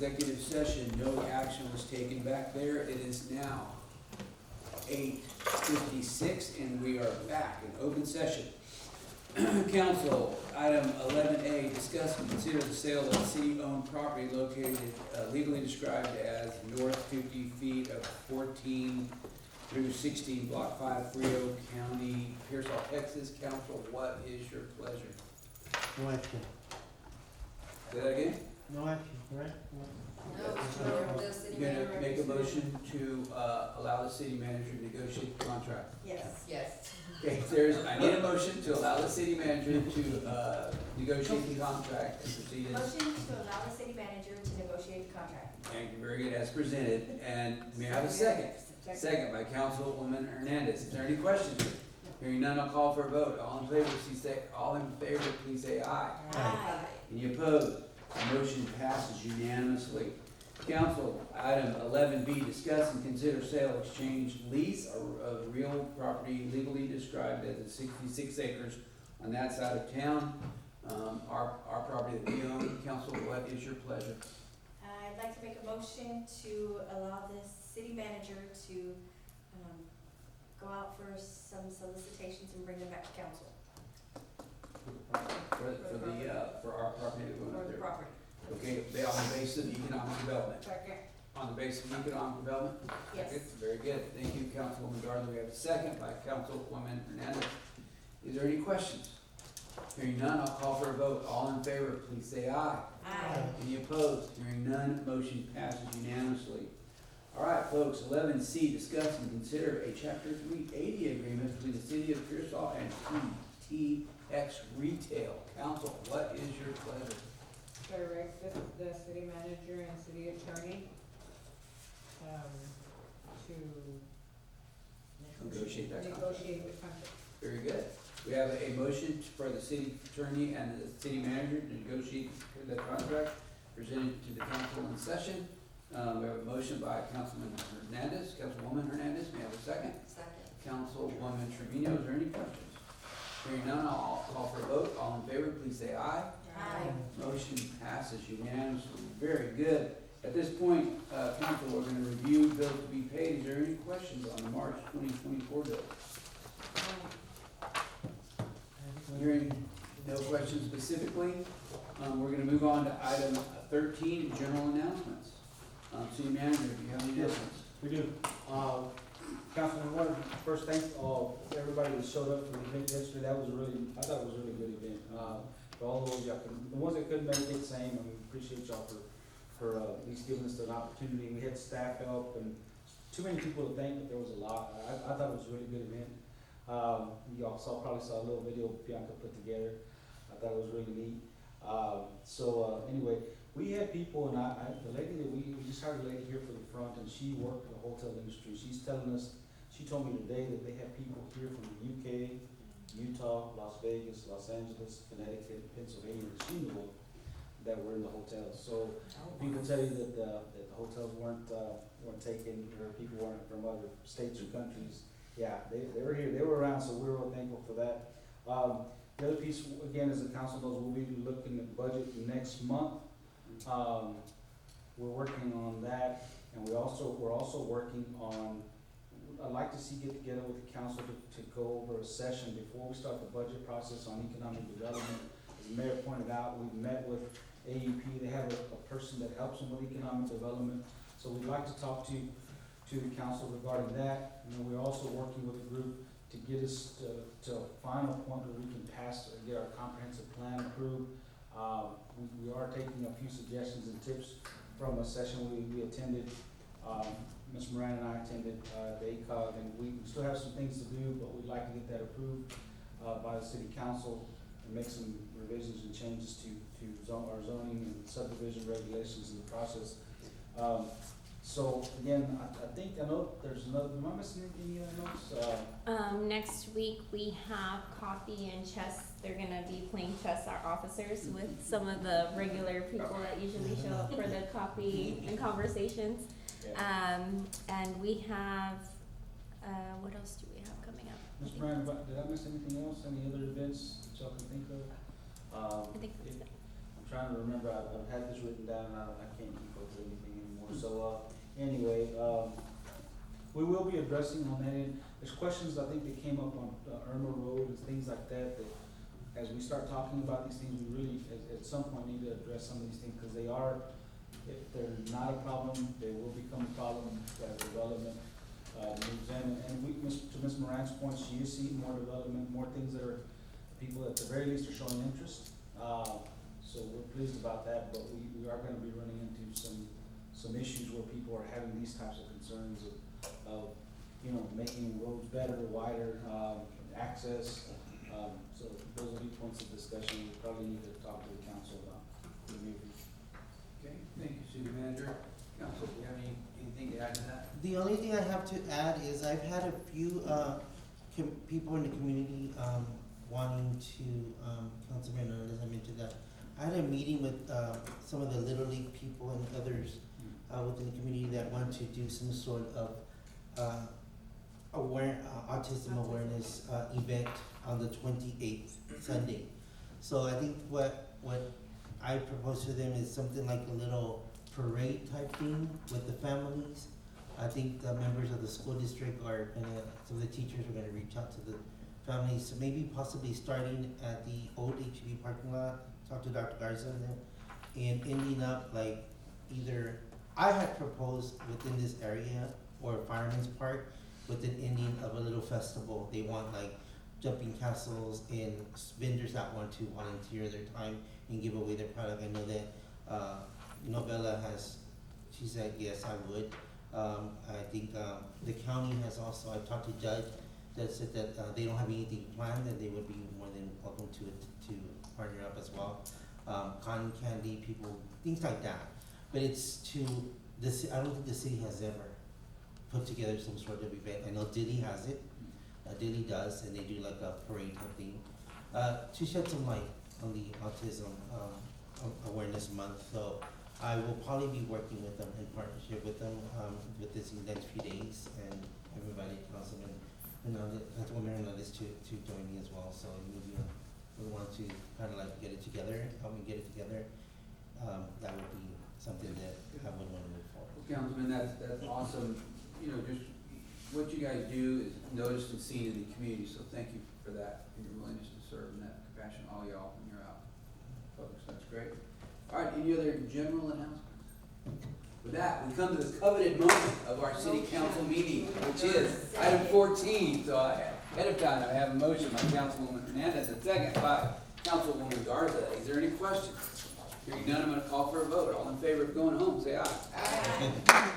executive session. No action was taken back there. It is now 8:56 and we are back in open session. Council, item 11A, discuss and consider the sale of city-owned property located legally described as north 50 feet of 14 through 16, Block 5, Frio County, Pearsall, Texas. Council, what is your pleasure? No action. Say that again? No action, right? No, the city You're manager. gonna make a motion to allow the city manager to negotiate the contract. Yes. Yes. Okay, I need a motion to allow the city manager to negotiate the contract and proceed as. Motion to allow the city manager to negotiate the contract. Thank you, very good, as presented, and may I have a second? Second by Councilwoman Hernandez. Is there any questions? Hearing none, I'll call for a vote. All in favor, please say aye. Aye. Any opposed? The motion passes unanimously. Council, item 11B, discuss and consider sale, exchange, lease of real property legally described as 66 acres on that side of town. Our property that we own. Council, what is your pleasure? I'd like to make a motion to allow the city manager to go out for some solicitations and bring them back to council For our property that we own for up the there. property. Okay, they on the basis of economic development. On the basis of economic development? Yes. Okay, very good. Thank you, Councilwoman Darling. We have a second by Councilwoman Hernandez. Is there any questions? Hearing none, I'll call for a vote. All in favor, please say aye. Aye. Any opposed? Hearing none, motion passes unanimously. All right, folks, 11C, discuss and consider a Chapter 380 agreement between the City of Pearsall and TTX Retail. Council, what is your pleasure? Direct the city manager and city attorney, to Negotiate that contract. negotiate the contract. Very good. We have a motion for the city attorney and the city manager to negotiate the contract presented to the council in session. We have a motion by Councilwoman Hernandez. May I have a second? Second. Councilwoman Trevino, is there any questions? Hearing none, I'll call for a vote. All in favor, please say aye. Aye. Motion passes unanimously. Very good. At this point, council, we're gonna review bills to be paid. Is there any questions on the March 2024 bill? Hearing no questions specifically, we're gonna move on to item 13, general announcements. City manager, do you have any announcements? We do. Councilman, I wanted to first thank everybody that showed up for the event yesterday. That was I thought it was a really good event. For all those the ones that couldn't make it, same. I mean, appreciate y'all for at least giving us an opportunity. We had staff help and too many people to thank, but there was a lot. I thought it was a really good event. Y'all probably saw a little video Bianca put together. I thought it was really neat. Anyway, we had people, and the lady that we just hired a lady here for the front, and she worked in the hotel industry. She's telling us, she told me today that they have people here from the UK, Utah, Las Vegas, Los Angeles, Connecticut, Pennsylvania, and she knew that were in the hotels. So people tell you that the hotels weren't taken, or people weren't from other states or countries. Yeah, they were here, they were around, so we're real thankful for that. The other piece, again, as the council knows, we'll be looking at budget next month. We're working on that, and we're also working on, I'd like to get together with the council to go over a session before we start the budget process on economic development. As the mayor pointed out, we've met with AEP. They have a person that helps them with economic development. So we'd like to talk to the council regarding that. And then we're also working with a group to get us to a final point where we can pass or get our comprehensive plan approved. We are taking a few suggestions and tips from a session we attended. Ms. Moran and I attended the ACOG, and we still have some things to do, but we'd like to get that approved by the city council and make some revisions and changes to our zoning and subdivision regulations in the process. So again, I know there's another, am I missing anything else? Next week we have coffee and chess. They're gonna be playing chess, our officers, with some of the regular people that usually show up for the coffee and conversations. Yeah. And we have, what else do we have coming up? Ms. Moran, did I miss anything else? Any other events that y'all can think of? I think that's it. I'm trying to remember, I've had this written down, and I can't keep up with anything anymore, so, anyway, we will be addressing on that end. There's questions I think that came up on Irma Road and things like that, that as we start talking about these things, we really, at some point, need to address some of these things, because they are, if they're not a problem, they will become a problem as development moves in. And we, to Ms. Moran's point, she is seeing more development, more things that are, people at the very least are showing interest. So we're pleased about that, but we are gonna be running into some issues where people are having these types of concerns of, you know, making roads better, wider, access. So those will be points of discussion we probably need to talk to the council about. Okay, thank you, city manager. Council, do you have anything to add to that? The only thing I have to add is I've had a few, people in the community, wanting to, Councilman Hernandez, I mentioned that. I had a meeting with, some of the Little League people and others, within the community that want to do some sort of, autism awareness, event on the 28th, Sunday. So I think what I proposed to them is something like a little parade type thing with the families. I think the members of the school district are gonna, some of the teachers are gonna reach out to the families, so maybe possibly starting at the old HEB parking lot, talk to Dr. Garza and them, and ending up like either, I had proposed within this area or Fireman's Park with an ending of a little festival. They want like jumping castles and vendors that want to volunteer their time and give away their product. I know that, Novella has, she said, yes, I would. I think, the county has also, I talked to Judge that said that, they don't have anything planned, and they would be more than welcome to partner up as well. Cotton candy, people, things like that. But it's to, I don't think the city has ever put together some sort of event. I know Dilly has it, Dilly does, and they do like a parade type thing. To shed some light on the autism, awareness month, so I will probably be working with them in partnership with them, with this next few days, and everybody, Councilman Hernandez to join me as well, so we want to kind of like get it together, help me get it together. That would be something that I would want to move forward. Well, Councilman, that's awesome. You know, just what you guys do is noticed and seen in the community, so thank you for that, and your willingness to serve and that compassion, all y'all, when you're out, folks, that's great. All right, any other general announcements? With that, we come to this coveted moment of our city council meeting, which is item 14. So ahead of time, I have a motion by Councilwoman Hernandez, and second by Councilwoman Garza. Is there any questions? Hearing none, I'm gonna call for a vote. All in favor of going home, say aye. Aye.